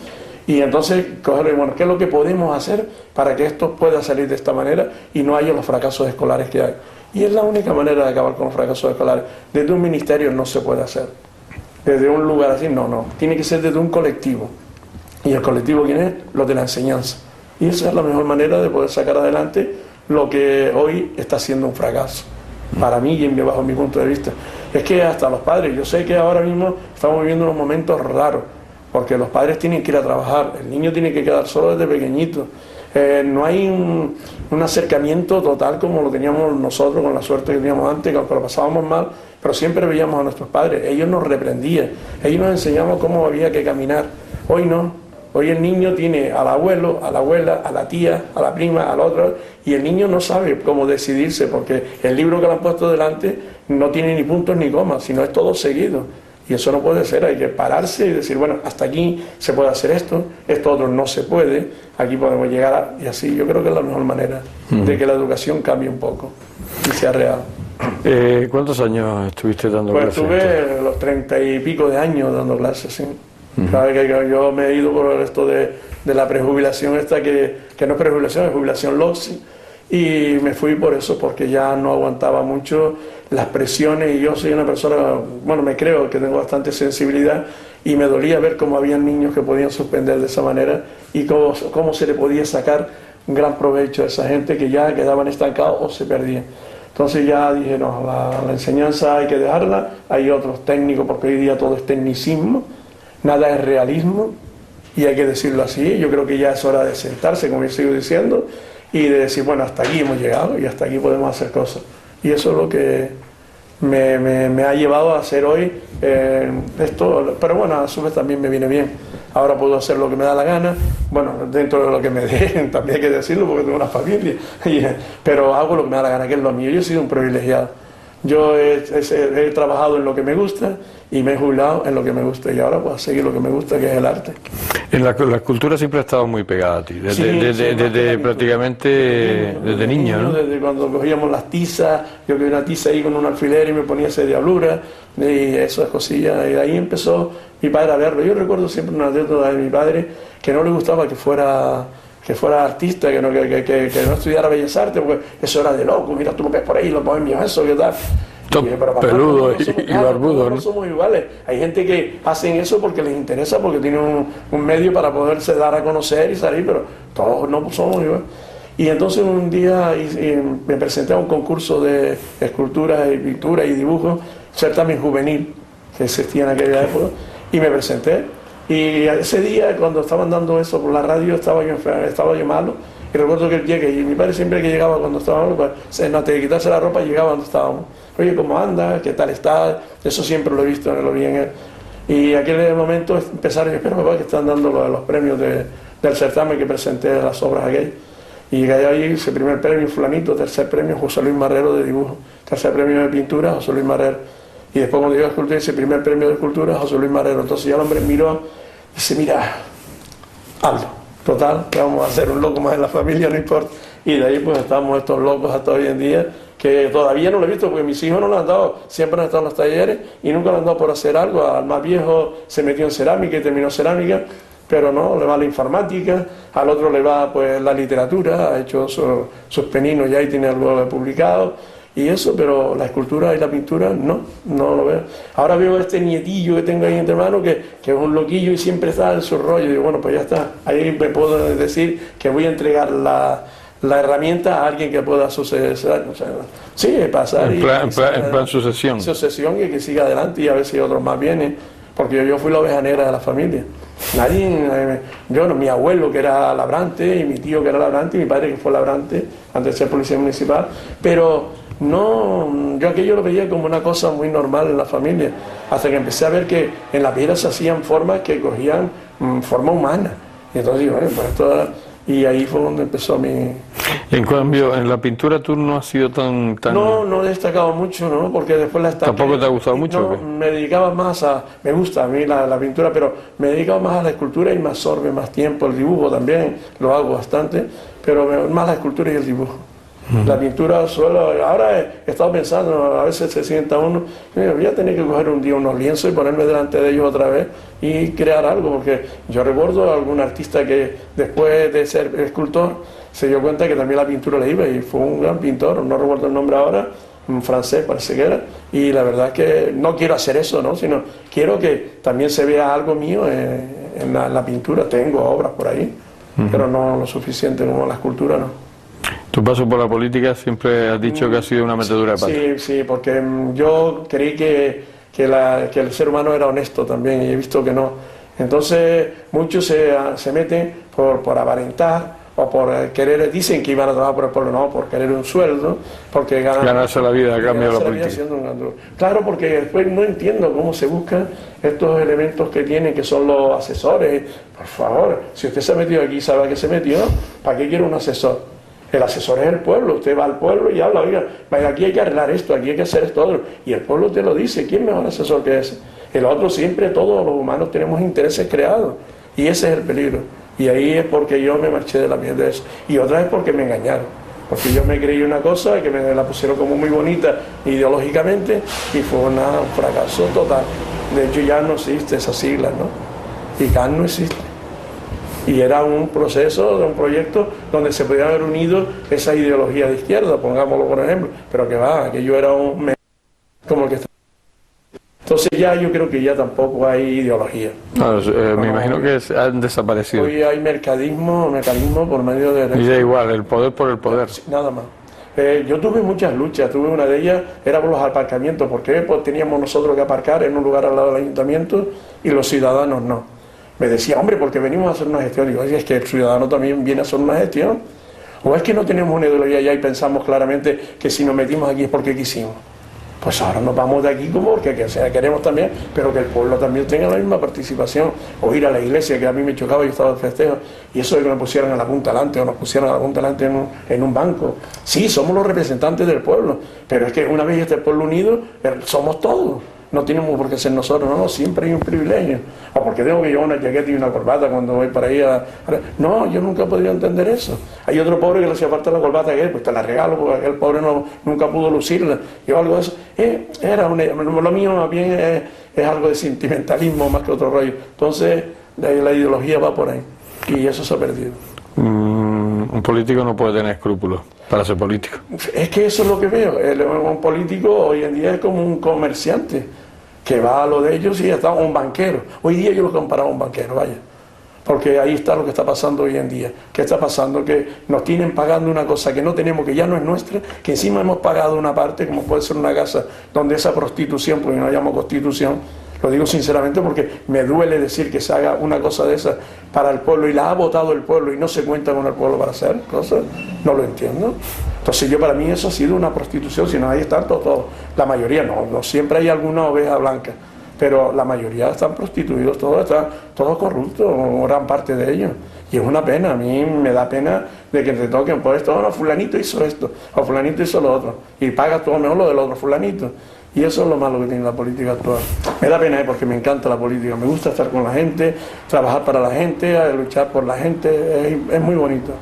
Y entonces, bueno, ¿qué es lo que podemos hacer para que esto pueda salir de esta manera y no haya los fracasos escolares que hay? Y es la única manera de acabar con los fracasos escolares. Desde un ministerio no se puede hacer. Desde un lugar así, no. Tiene que ser desde un colectivo. ¿Y el colectivo quién es? Los de la enseñanza. Y esa es la mejor manera de poder sacar adelante lo que hoy está siendo un fracaso. Para mí y bajo mi punto de vista. Es que hasta los padres, yo sé que ahora mismo estamos viviendo unos momentos raros, porque los padres tienen que ir a trabajar, el niño tiene que quedar solo desde pequeñito. No hay un acercamiento total como lo teníamos nosotros, con la suerte que teníamos antes, que aunque lo pasábamos mal, pero siempre veíamos a nuestros padres, ellos nos reprendían, ellos nos enseñaban cómo había que caminar. Hoy no, hoy el niño tiene al abuelo, a la abuela, a la tía, a la prima, al otro, y el niño no sabe cómo decidirse, porque el libro que le han puesto delante no tiene ni puntos ni comas, sino es todo seguido. Y eso no puede ser, hay que pararse y decir, bueno, hasta aquí se puede hacer esto otro no se puede, aquí podemos llegar y así. Yo creo que es la mejor manera de que la educación cambie un poco y sea real. ¿Cuántos años estuviste dando pues clases? Pues estuve los 30 y pico de años dando clases, sí. Claro que yo me he ido por esto de la prejubilación esta, que no es prejubilación, es jubilación LOCSI. Y me fui por eso, porque ya no aguantaba mucho las presiones, y yo soy una persona, bueno, me creo que tengo bastante sensibilidad, y me dolía ver cómo había niños que podían suspender de esa manera y cómo se le podía sacar un gran provecho a esa gente que ya quedaban estancados o se perdían. Entonces ya dije, no, la enseñanza hay que dejarla, hay otros técnicos, porque hoy día todo es tecnicismo, nada es realismo, y hay que decirlo así. Yo creo que ya es hora de sentarse, como yo sigo diciendo, y de decir, bueno, hasta aquí hemos llegado y hasta aquí podemos hacer cosas. Y eso es lo que me ha llevado a hacer hoy esto, pero bueno, a su vez también me viene bien. Ahora puedo hacer lo que me da la gana, bueno, dentro de lo que me dejen, también hay que decirlo porque tengo una familia, pero hago lo que me da la gana, que es lo mío. Yo he sido un privilegiado. Yo he trabajado en lo que me gusta y me he jubilado en lo que me gusta, y ahora puedo seguir lo que me gusta, que es el arte. La cultura siempre ha estado muy pegada a ti, desde prácticamente desde niño, ¿no? Desde cuando cogíamos las tizas, yo cogí una tiza ahí con un alfiler y me ponía esa diablura y esas cosillas, y de ahí empezó mi padre a verlo. Yo recuerdo siempre una anécdota de mi padre, que no le gustaba que fuera artista, que no estudiara Bellas Artes, porque eso era de loco. Mira, tú lo ves por ahí, los bohemios, eso, ¿qué tal? Peludo y barbudo, ¿no? No somos iguales. Hay gente que hacen eso porque les interesa, porque tienen un medio para poderse dar a conocer y salir, pero todos no somos iguales. Y entonces un día me presenté a un concurso de escultura y pintura y dibujo, certamen juvenil, que existía en aquella época, y me presenté. Y ese día, cuando estaban dando eso por la radio, estaba yo malo. Y recuerdo que llegué, y mi padre siempre que llegaba cuando estábamos, pues, antes de quitarse la ropa, llegaba cuando estábamos. Oye, ¿cómo anda? ¿Qué tal está? Eso siempre lo he visto, lo vi en él. Y aquel momento empezaron, espero papá, que están dando los premios del certamen que presenté, las obras aquellas. Y ahí ese primer premio, fulanito, tercer premio, José Luis Marrero de dibujo, tercer premio de pintura, José Luis Marrero. Y después cuando llegó a escultura, ese primer premio de escultura, José Luis Marrero. Entonces ya el hombre miró y dice, mira, hazlo. Total, que vamos a hacer un loco más en la familia, no importa. Y de ahí pues estamos estos locos hasta hoy en día, que todavía no lo he visto porque mis hijos no lo han dado, siempre han estado en los talleres y nunca lo han dado por hacer algo. Al más viejo se metió en cerámica y terminó cerámica, pero no, le va la informática, al otro le va pues la literatura, ha hecho sus peninos ya y tiene algo publicado. Y eso, pero la escultura y la pintura no lo veo. Ahora veo este nietillo que tengo ahí entre manos, que es un loquillo y siempre está en su rollo. Y digo, bueno, pues ya está. Ahí me puedo decir que voy a entregar la herramienta a alguien que pueda suceder. O sea, sí, pasar. En plan sucesión. Sucesión y que siga adelante y a ver si otros más vienen. Porque yo fui la oveja negra de la familia. Mi abuelo que era labrante, y mi tío que era labrante, y mi padre que fue labrante antes de ser policía municipal. Pero no, yo aquello lo veía como una cosa muy normal en la familia, hasta que empecé a ver que en la piedra se hacían formas que cogían forma humana. Y entonces digo, bueno, pues esto y ahí fue donde empezó mi... En cambio, en la pintura tú no has sido tan... No he destacado mucho, ¿no? Porque después la estampé. ¿Tampoco te ha gustado mucho? No, me dedicaba más a... Me gusta a mí la pintura, pero me dedicaba más a la escultura y me absorbe más tiempo. El dibujo también lo hago bastante, pero más la escultura y el dibujo. La pintura solo, ahora he estado pensando, a veces se sienta uno, voy a tener que coger un día unos lienzos y ponerme delante de ellos otra vez y crear algo, porque yo recuerdo a algún artista que después de ser escultor se dio cuenta que también la pintura le iba y fue un gran pintor, no recuerdo el nombre ahora, un francés parece que era, y la verdad es que no quiero hacer eso, ¿no? Sino quiero que también se vea algo mío en la pintura. Tengo obras por ahí, pero no lo suficiente como la escultura, ¿no? Tu paso por la política siempre has dicho que ha sido una metedura de pata. Sí, porque yo creí que el ser humano era honesto también y he visto que no. Entonces muchos se meten por aparentar o por querer, dicen que iban a trabajar por el pueblo, no, por querer un sueldo, porque ganarse la vida a cambio de la política. Claro, porque después no entiendo cómo se buscan estos elementos que tienen, que son los asesores. Por favor, si usted se ha metido aquí y sabe a qué se metió, ¿para qué quiere un asesor? El asesor es el pueblo, usted va al pueblo y habla, oiga, aquí hay que arreglar esto, aquí hay que hacer esto otro, y el pueblo te lo dice. ¿Quién mejor asesor que ese? El otro, siempre todos los humanos tenemos intereses creados, y ese es el peligro. Y ahí es porque yo me marché de la miel de eso, y otra vez porque me engañaron, porque yo me creí una cosa que me la pusieron como muy bonita ideológicamente, y fue un fracaso total. De hecho ya no existe esa sigla, ¿no? Y CAN no existe. Y era un proceso, un proyecto donde se podían haber unido esa ideología de izquierda, pongámoslo por ejemplo, pero que va, aquello era como el que está. Entonces ya yo creo que ya tampoco hay ideología. Me imagino que han desaparecido. Hoy hay mecanismo por medio de... Y da igual, el poder por el poder. Nada más. Yo tuve muchas luchas, tuve una de ellas, era por los aparcamientos, porque pues teníamos nosotros que aparcar en un lugar al lado del ayuntamiento y los ciudadanos no. Me decía, hombre, porque venimos a hacer una gestión. Digo, oye, es que el ciudadano también viene a hacer una gestión. O es que no tenemos una ideología ya y pensamos claramente que si nos metimos aquí es porque quisimos. Pues ahora nos vamos de aquí como porque queremos también, pero que el pueblo también tenga la misma participación. O ir a la iglesia, que a mí me chocaba, yo estaba de festejo, y eso de que me pusieran a la punta delante o nos pusieran a la punta delante en un banco. Sí, somos los representantes del pueblo, pero es que una vez este pueblo unido, somos todos. No tenemos por qué ser nosotros, no, siempre hay un privilegio. O porque tengo que llevar una chaqueta y una corbata cuando voy para ahí No, yo nunca he podido entender eso. Hay otro pobre que le hacía falta la corbata, pues te la regalo, porque aquel pobre nunca pudo lucirla. Yo algo de eso. Lo mío más bien es algo de sentimentalismo más que otro rollo. Entonces, la ideología va por ahí. Y eso se ha perdido. Un político no puede tener escrúpulos para ser político. Es que eso es lo que veo. Un político hoy en día es como un comerciante que va a lo de ellos y ya está, un banquero. Hoy día yo lo comparaba a un banquero, vaya. Porque ahí está lo que está pasando hoy en día. ¿Qué está pasando? Que nos tienen pagando una cosa que no tenemos, que ya no es nuestra, que encima hemos pagado una parte, como puede ser una casa, donde esa prostitución, porque no la llamo constitución, lo digo sinceramente porque me duele decir que se haga una cosa de esa para el pueblo y la ha votado el pueblo y no se cuenta con el pueblo para hacer cosas, no lo entiendo. Entonces para mí eso ha sido una prostitución, si no ahí están todos, la mayoría, no siempre hay alguna oveja blanca, pero la mayoría están prostituidos, todos corruptos, gran parte de ellos. Y es una pena, a mí me da pena de que te toquen por esto, no, fulanito hizo esto, o fulanito hizo lo otro, y paga todo mejor lo del otro fulanito. Y eso es lo malo que tiene la política actual. Me da pena porque me encanta la política, me gusta estar con la gente, trabajar para la gente, luchar por la gente, es muy bonito.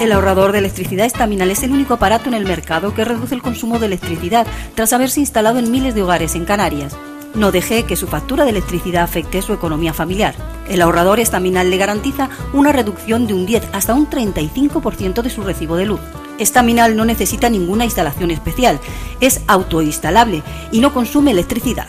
El ahorrador de electricidad estaminal es el único aparato en el mercado que reduce el consumo de electricidad tras haberse instalado en miles de hogares en Canarias. No deje que su factura de electricidad afecte su economía familiar. El ahorrador estaminal le garantiza una reducción de un 10 hasta un 35% de su recibo de luz. Estaminal no necesita ninguna instalación especial, es autoinstalable y no consume electricidad.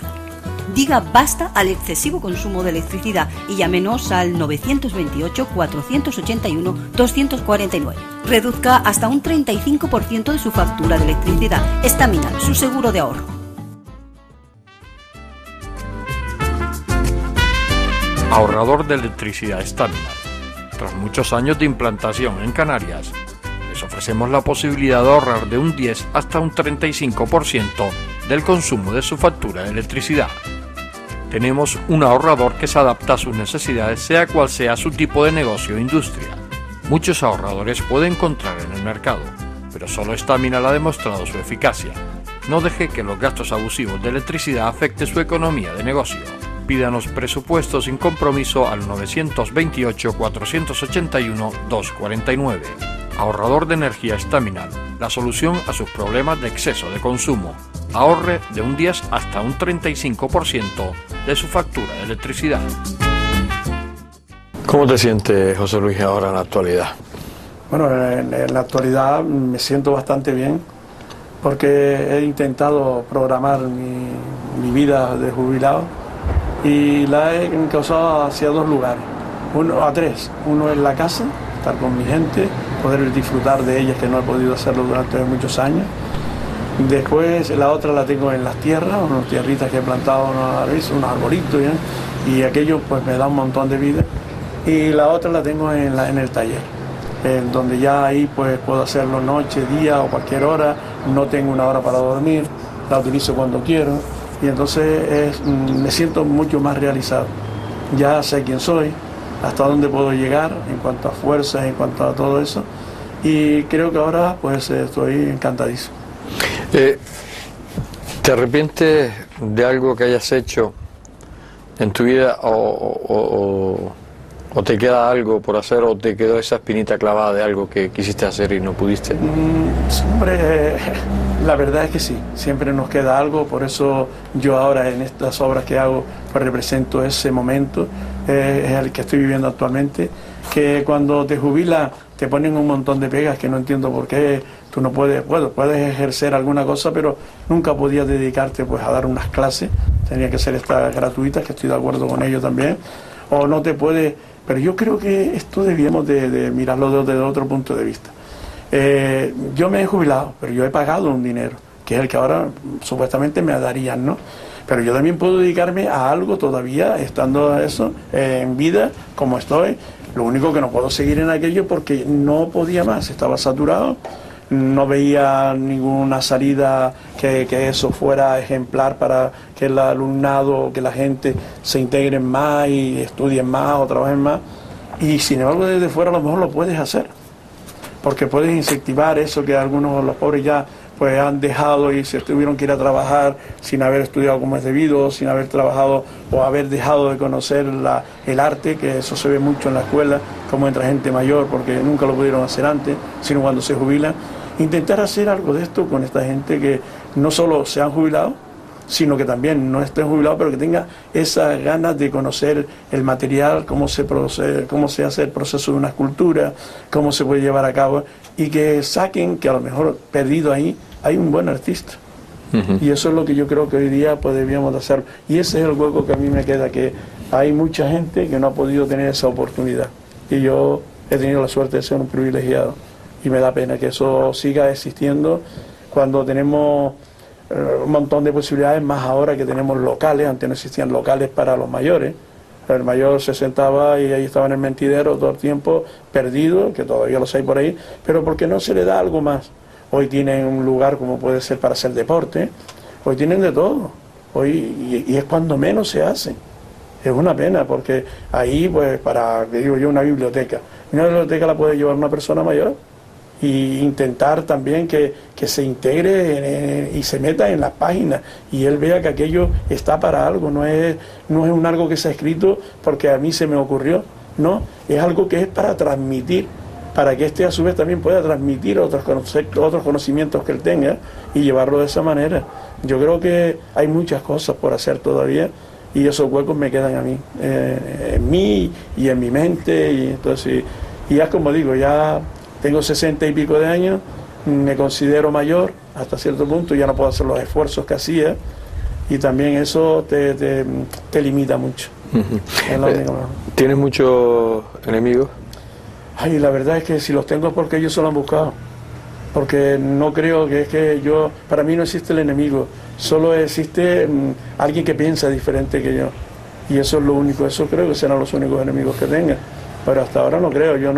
Diga basta al excesivo consumo de electricidad y llámenos al 928 481 249. Reduzca hasta un 35% de su factura de electricidad. Estaminal, su seguro de ahorro. Ahorrador de electricidad Estaminal. Tras muchos años de implantación en Canarias, le ofrecemos la posibilidad de ahorrar de un 10 hasta un 35% del consumo de su factura de electricidad. Tenemos un ahorrador que se adapta a sus necesidades, sea cual sea su tipo de negocio o industria. Muchos ahorradores puede encontrar en el mercado, pero solo Staminal ha demostrado su eficacia. No deje que los gastos abusivos de electricidad afecten su economía de negocio. Pídanos presupuesto sin compromiso al 921-481-249. Ahorrador de energía Staminal, la solución a sus problemas de exceso de consumo. Ahorre de un 10 hasta un 35% de su factura de electricidad. ¿Cómo te sientes, José Luis, ahora en la actualidad? Bueno, en la actualidad me siento bastante bien porque he intentado programar mi vida de jubilado y la he encauzado hacia dos lugares, tres. Uno es la casa, estar con mi gente, poder disfrutar de ella, que no he podido hacerlo durante muchos años. Después la otra la tengo en las tierras, unas tierritas que he plantado, unos arbolitos, ¿ya? Y aquello pues me da un montón de vida. Y la otra la tengo en el taller, donde ya ahí pues puedo hacerlo noche, día o cualquier hora, no tengo una hora para dormir, la utilizo cuando quiero y entonces me siento mucho más realizado. Ya sé quién soy, hasta dónde puedo llegar en cuanto a fuerzas, en cuanto a todo eso, y creo que ahora pues estoy encantadísimo. ¿Te arrepientes de algo que hayas hecho en tu vida o te queda algo por hacer o te quedó esa espinita clavada de algo que quisiste hacer y no pudiste? Hombre, la verdad es que sí, siempre nos queda algo, por eso yo ahora en estas obras que hago pues represento ese momento, es el que estoy viviendo actualmente, que cuando te jubilas te ponen un montón de pegas que no entiendo por qué. Tú no puedes ejercer alguna cosa, pero nunca podías dedicarte pues a dar unas clases, tenía que ser estas gratuitas, que estoy de acuerdo con ello también, o no te puedes, pero yo creo que esto debíamos de mirarlo desde otro punto de vista. Yo me he jubilado, pero yo he pagado un dinero, que es el que ahora supuestamente me darían, ¿no? Pero yo también puedo dedicarme a algo todavía, estando eso, en vida, como estoy. Lo único que no puedo seguir en aquello porque no podía más, estaba saturado. No veía ninguna salida que eso fuera ejemplar para que el alumnado, que la gente se integren más y estudien más o trabajen más. Y sin embargo desde fuera a lo mejor lo puedes hacer, porque puedes incentivar eso que algunos de los pobres ya pues han dejado y se tuvieron que ir a trabajar sin haber estudiado como es debido, sin haber trabajado o haber dejado de conocer el arte, que eso se ve mucho en la escuela, como entra gente mayor porque nunca lo pudieron hacer antes, sino cuando se jubilan. Intentar hacer algo de esto con esta gente que no solo se han jubilado, sino que también no estén jubilados, pero que tenga esas ganas de conocer el material, cómo se hace el proceso de una escultura, cómo se puede llevar a cabo, y que saquen que a lo mejor perdido ahí hay un buen artista. Y eso es lo que yo creo que hoy día pues debíamos de hacer. Y ese es el hueco que a mí me queda, que hay mucha gente que no ha podido tener esa oportunidad. Y yo he tenido la suerte de ser un privilegiado. Y me da pena que eso siga existiendo cuando tenemos un montón de posibilidades, más ahora que tenemos locales. Antes no existían locales para los mayores. El mayor se sentaba y ahí estaba en el mentidero todo el tiempo, perdido, que todavía los hay por ahí, pero porque no se le da algo más. Hoy tienen un lugar como puede ser para hacer deporte, hoy tienen de todo, y es cuando menos se hace. Es una pena, porque ahí, pues, que digo yo, una biblioteca la puede llevar una persona mayor, y intentar también que se integre y se meta en las páginas y él vea que aquello está para algo, no es un algo que se ha escrito porque a mí se me ocurrió, no, es algo que es para transmitir, para que a su vez también pueda transmitir otros conocimientos que él tenga y llevarlo de esa manera. Yo creo que hay muchas cosas por hacer todavía y esos huecos me quedan a mí, en mí y en mi mente, y entonces, y ya como digo, ya tengo 60 y pico de años, me considero mayor hasta cierto punto, ya no puedo hacer los esfuerzos que hacía y también eso te limita mucho. ¿Tienes muchos enemigos? Ay, la verdad es que si los tengo es porque ellos se lo han buscado, porque no creo que es que para mí no existe el enemigo, solo existe alguien que piensa diferente que yo, y eso es lo único, eso creo que serán los únicos enemigos que tenga. pero hasta ahora no creo, yo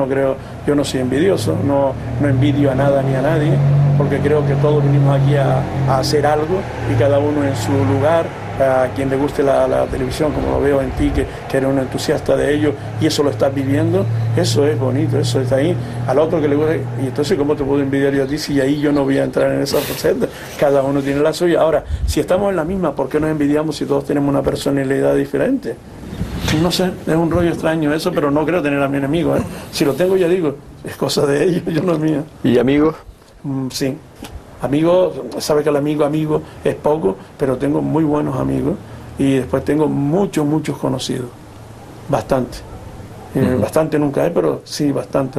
no soy envidioso, no envidio a nada ni a nadie, porque creo que todos vinimos aquí a hacer algo y cada uno en su lugar. A quien le guste la televisión, como lo veo en ti, que eres un entusiasta de ello y eso lo estás viviendo, eso es bonito, eso está ahí. Al otro que le guste, y entonces ¿cómo te puedo envidiar yo a ti si ahí yo no voy a entrar en esa faceta? Cada uno tiene la suya. Ahora, si estamos en la misma, ¿por qué nos envidiamos si todos tenemos una personalidad diferente? No sé, es un rollo extraño eso, pero no creo tener a mi enemigo, ¿eh? Si lo tengo, ya digo, es cosa de ellos, yo no es mía. ¿Y amigos? Sí. Amigos, sabe que el amigo es poco, pero tengo muy buenos amigos y después tengo muchos conocidos, bastante. Bastante nunca hay, pero sí, bastante.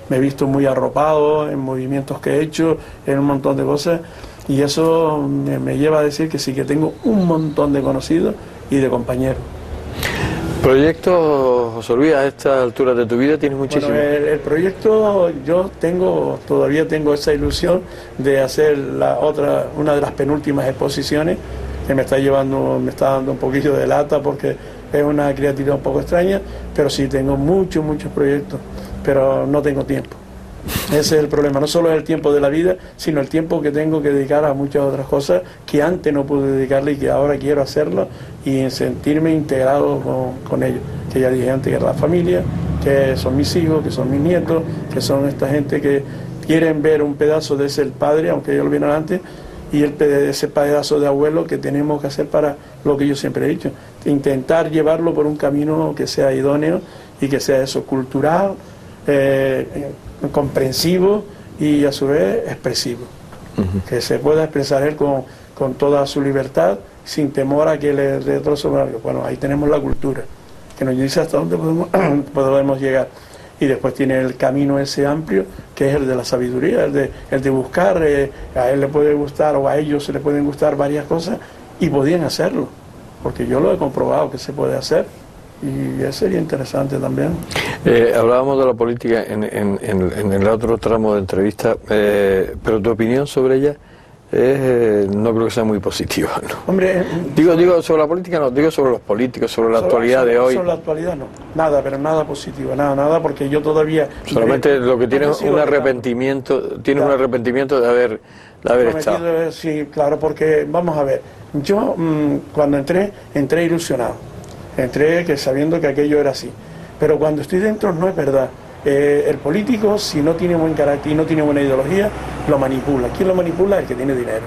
Me he visto muy arropado en movimientos que he hecho, en un montón de cosas, y eso me lleva a decir que sí, que tengo un montón de conocidos y de compañeros. ¿Proyectos, José Luis, a esta altura de tu vida tienes muchísimo? Bueno, el proyecto, yo todavía tengo esa ilusión de hacer una de las penúltimas exposiciones, que me está dando un poquillo de lata porque es una creatividad un poco extraña, pero sí tengo muchos proyectos, pero no tengo tiempo. Ese es el problema, no solo es el tiempo de la vida, sino el tiempo que tengo que dedicar a muchas otras cosas que antes no pude dedicarle y que ahora quiero hacerlo y sentirme integrado con ellos. Que ya dije antes, que era la familia, que son mis hijos, que son mis nietos, que son esta gente que quieren ver un pedazo de ese padre, aunque ellos lo vieron antes, y ese pedazo de abuelo que tenemos que hacer para lo que yo siempre he dicho, intentar llevarlo por un camino que sea idóneo y que sea eso, cultural, comprensivo y a su vez expresivo, que se pueda expresar él con toda su libertad sin temor a que le retrocedan algo. Bueno, ahí tenemos la cultura que nos dice hasta dónde podemos llegar, y después tiene el camino ese amplio que es el de la sabiduría, el de buscar, a él le puede gustar o a ellos se le pueden gustar varias cosas y podían hacerlo, porque yo lo he comprobado que se puede hacer. Y eso sería interesante también. Hablábamos de la política en el otro tramo de entrevista, pero tu opinión sobre ella no creo que sea muy positiva, ¿no? Hombre, digo sobre la política, no, digo sobre los políticos, sobre la actualidad de hoy. Sobre la actualidad no, nada, pero nada positivo, nada, porque yo todavía... Solamente lo que tiene un arrepentimiento, un arrepentimiento de haber estado. Sí, claro, porque vamos a ver, yo cuando entré ilusionado. Entré sabiendo que aquello era así, pero cuando estoy dentro no es verdad. El político, si no tiene buen carácter y no tiene buena ideología, lo manipula. ¿Quién lo manipula? El que tiene dinero,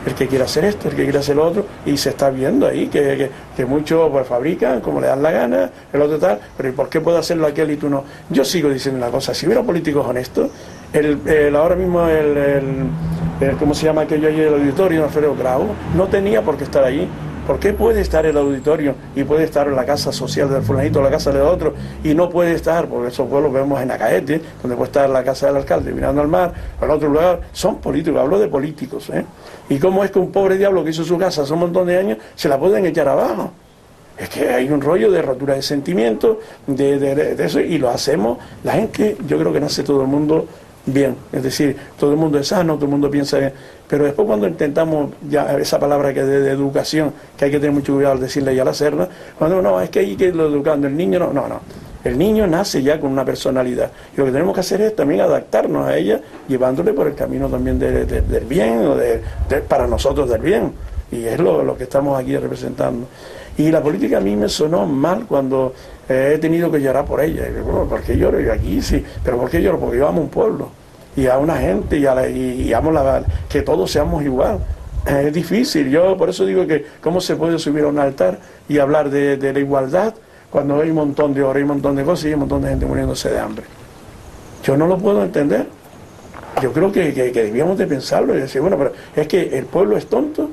el que quiere hacer esto, el que quiere hacer lo otro, y se está viendo ahí que muchos pues fabrican como le dan la gana, el otro tal, pero ¿y por qué puedo hacerlo aquel y tú no? Yo sigo diciendo una cosa, si hubiera políticos honestos, ahora mismo ¿cómo se llama aquello allí, el auditorio, Alfredo Grau, no tenía por qué estar allí. ¿Por qué puede estar el auditorio y puede estar en la casa social del fulanito o la casa del otro y no puede estar, porque esos pueblos vemos en Acaete, donde puede estar la casa del alcalde mirando al mar, o en otro lugar? Son políticos, hablo de políticos, ¿eh? ¿Y cómo es que un pobre diablo que hizo su casa hace un montón de años se la pueden echar abajo? Es que hay un rollo de rotura de sentimientos, de eso, y lo hacemos, la gente, yo creo que nace todo el mundo bien, es decir, todo el mundo es sano, todo el mundo piensa bien, pero después cuando intentamos, ya esa palabra que de educación, que hay que tener mucho cuidado al decirle ya al hacerla, cuando no, es que hay que irlo educando, el niño no, el niño nace ya con una personalidad, y lo que tenemos que hacer es también adaptarnos a ella, llevándole por el camino también del bien, o para nosotros del bien, y es lo que estamos aquí representando. Y la política a mí me sonó mal cuando he tenido que llorar por ella. ¿Por qué lloro yo aquí? Sí, pero ¿por qué lloro? Porque yo amo un pueblo y a una gente y amo que todos seamos igual. Es difícil, yo por eso digo que cómo se puede subir a un altar y hablar de la igualdad cuando hay un montón de horas, hay un montón de cosas y hay un montón de gente muriéndose de hambre. Yo no lo puedo entender. Yo creo que debíamos de pensarlo y decir, bueno, pero es que el pueblo es tonto.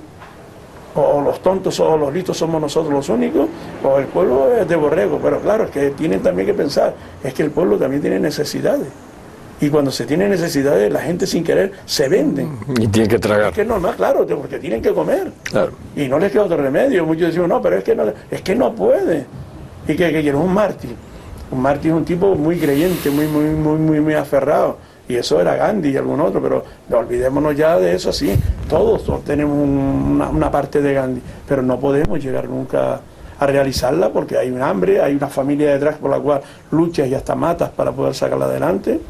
O los tontos o los listos somos nosotros los únicos, o el pueblo es de borrego. Pero claro, es que tienen también que pensar, es que el pueblo también tiene necesidades. Y cuando se tienen necesidades, la gente sin querer se vende. Y tienen que tragar. Es que es normal, claro, porque tienen que comer. Claro. Y no les queda otro remedio. Muchos decimos, no, pero es que no puede. Y que quiere un mártir. Un mártir es un tipo muy creyente, muy aferrado. Y eso era Gandhi y algún otro, pero olvidémonos ya de eso, sí. Todos tenemos una parte de Gandhi, pero no podemos llegar nunca a realizarla, porque hay un hambre, hay una familia detrás por la cual luchas y hasta matas para poder sacarla adelante.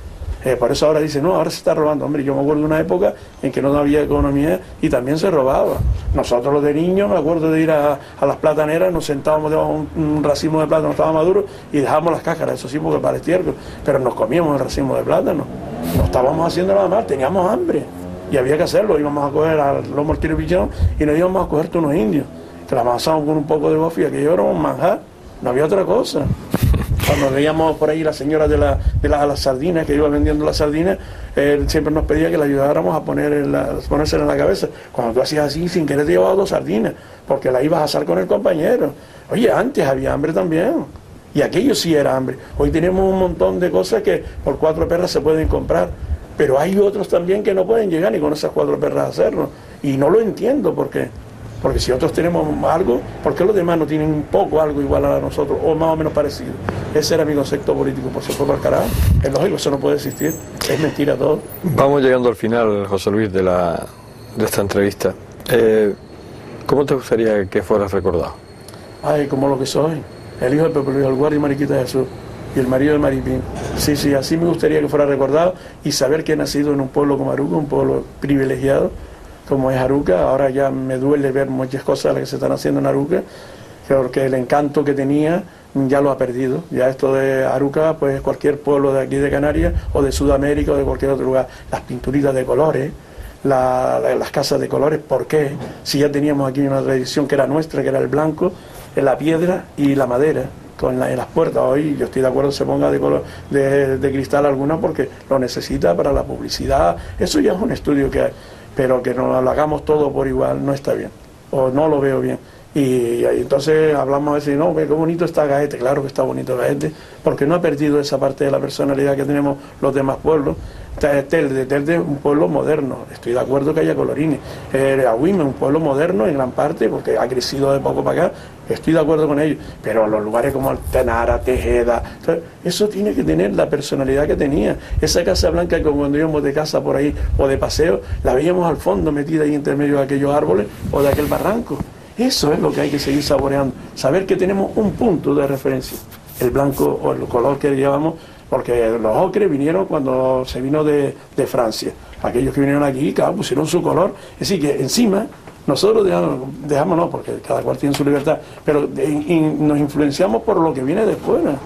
Por eso ahora dicen, no, ahora se está robando. Hombre, yo me acuerdo de una época en que no había economía y también se robaba. Nosotros los de niños, me acuerdo de ir a las plataneras, nos sentábamos debajo de un racimo de plátano, estaba maduro, y dejábamos las cáscaras, eso sí, porque para estiércol, pero nos comíamos el racimo de plátano. No estábamos haciendo nada más, teníamos hambre y había que hacerlo. Íbamos a coger al lomo al tiro pichón y nos íbamos a coger todos unos indios, que la amasamos con un poco de gofia, que yo era un manjar, no había otra cosa. Cuando veíamos por ahí la señora de las sardinas, que iba vendiendo las sardinas, él siempre nos pedía que la ayudáramos a ponérsela en la cabeza. Cuando tú hacías así, sin querer te llevabas 2 sardinas, porque la ibas a asar con el compañero. Oye, antes había hambre también, y aquello sí era hambre. Hoy tenemos un montón de cosas que por 4 perras se pueden comprar, pero hay otros también que no pueden llegar ni con esas 4 perras a hacerlo. Y no lo entiendo, porque si otros tenemos algo, ¿por qué los demás no tienen un poco algo igual a nosotros, o más o menos parecido? Ese era mi concepto político, por se fue para el carajo. Es lógico, eso no puede existir, es mentira todo. Vamos llegando al final, José Luis, de esta entrevista. ¿Cómo te gustaría que fueras recordado? Ay, como lo que soy, el hijo de Pepe Luis Alguardi y Mariquita Jesús, y el marido de Maripín. Sí, así me gustaría que fuera recordado, y saber que he nacido en un pueblo como Aruca, un pueblo privilegiado, como es Aruca. Ahora ya me duele ver muchas cosas las que se están haciendo en Aruca, porque el encanto que tenía ya lo ha perdido. Ya esto de Aruca, pues cualquier pueblo de aquí de Canarias o de Sudamérica o de cualquier otro lugar, las pinturitas de colores, las casas de colores. ¿Por qué? Si ya teníamos aquí una tradición que era nuestra, que era el blanco, la piedra y la madera en las puertas. Hoy yo estoy de acuerdo que se ponga de color de cristal alguna, porque lo necesita para la publicidad. Eso ya es un estudio que hay, pero que no lo hagamos todo por igual no está bien, o no lo veo bien. Y entonces hablamos a veces, no, qué bonito está Gaete. Claro que está bonito Gaete, porque no ha perdido esa parte de la personalidad que tenemos los demás pueblos. Telde es un pueblo moderno, estoy de acuerdo que haya colorines. Agüime es un pueblo moderno en gran parte, porque ha crecido de poco para acá, estoy de acuerdo con ellos, pero los lugares como Altenara, Tejeda, eso tiene que tener la personalidad que tenía. Esa Casa Blanca, que cuando íbamos de casa por ahí o de paseo, la veíamos al fondo metida ahí entre medio de aquellos árboles o de aquel barranco. Eso es lo que hay que seguir saboreando, saber que tenemos un punto de referencia, el blanco o el color que llevamos, porque los ocres vinieron cuando se vino de Francia. Aquellos que vinieron aquí, claro, pusieron su color. Es decir, que encima nosotros dejámonos, porque cada cual tiene su libertad, pero nos influenciamos por lo que viene de fuera.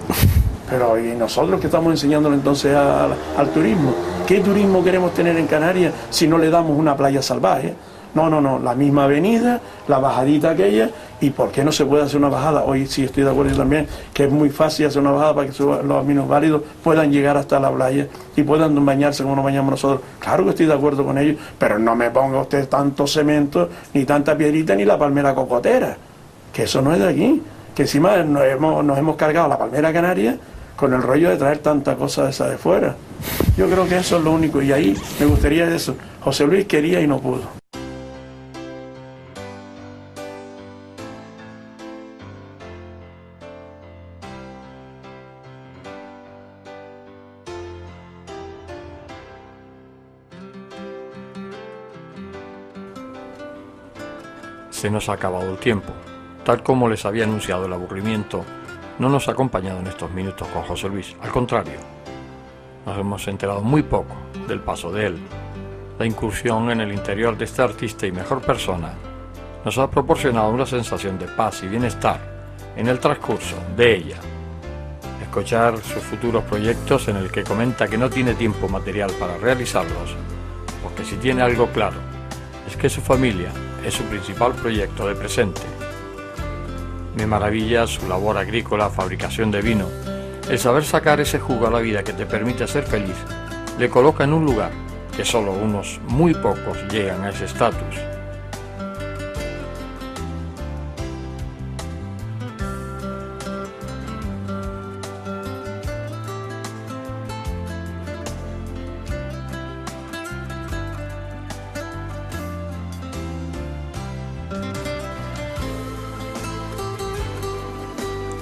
Pero y nosotros que estamos enseñándole entonces al turismo, ¿qué turismo queremos tener en Canarias si no le damos una playa salvaje? No, la misma avenida, la bajadita aquella. ¿Y por qué no se puede hacer una bajada? Hoy sí estoy de acuerdo también, que es muy fácil hacer una bajada para que los minusválidos puedan llegar hasta la playa y puedan bañarse como nos bañamos nosotros. Claro que estoy de acuerdo con ellos, pero no me ponga usted tanto cemento, ni tanta piedrita, ni la palmera cocotera, que eso no es de aquí. Que encima nos hemos cargado la palmera canaria con el rollo de traer tanta cosa de esa de fuera. Yo creo que eso es lo único, y ahí me gustaría eso. José Luis quería y no pudo. Se nos ha acabado el tiempo. Tal como les había anunciado, el aburrimiento no nos ha acompañado en estos minutos con José Luis. Al contrario, nos hemos enterado muy poco del paso de él. La incursión en el interior de este artista y mejor persona nos ha proporcionado una sensación de paz y bienestar en el transcurso de ella. Escuchar sus futuros proyectos, en el que comenta que no tiene tiempo material para realizarlos, porque si tiene algo claro, es que su familia es su principal proyecto de presente. Me maravilla su labor agrícola, fabricación de vino. El saber sacar ese jugo a la vida que te permite ser feliz le coloca en un lugar que solo unos muy pocos llegan a ese estatus.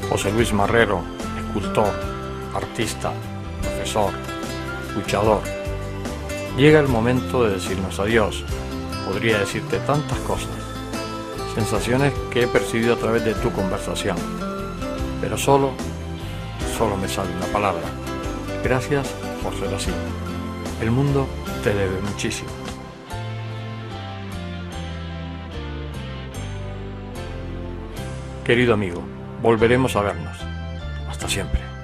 José Luis Marrero, escultor, artista, profesor, luchador. Llega el momento de decirnos adiós. Podría decirte tantas cosas. sensaciones que he percibido a través de tu conversación. Pero solo me sale una palabra. Gracias por ser así. El mundo te debe muchísimo. Querido amigo, volveremos a vernos. Hasta siempre.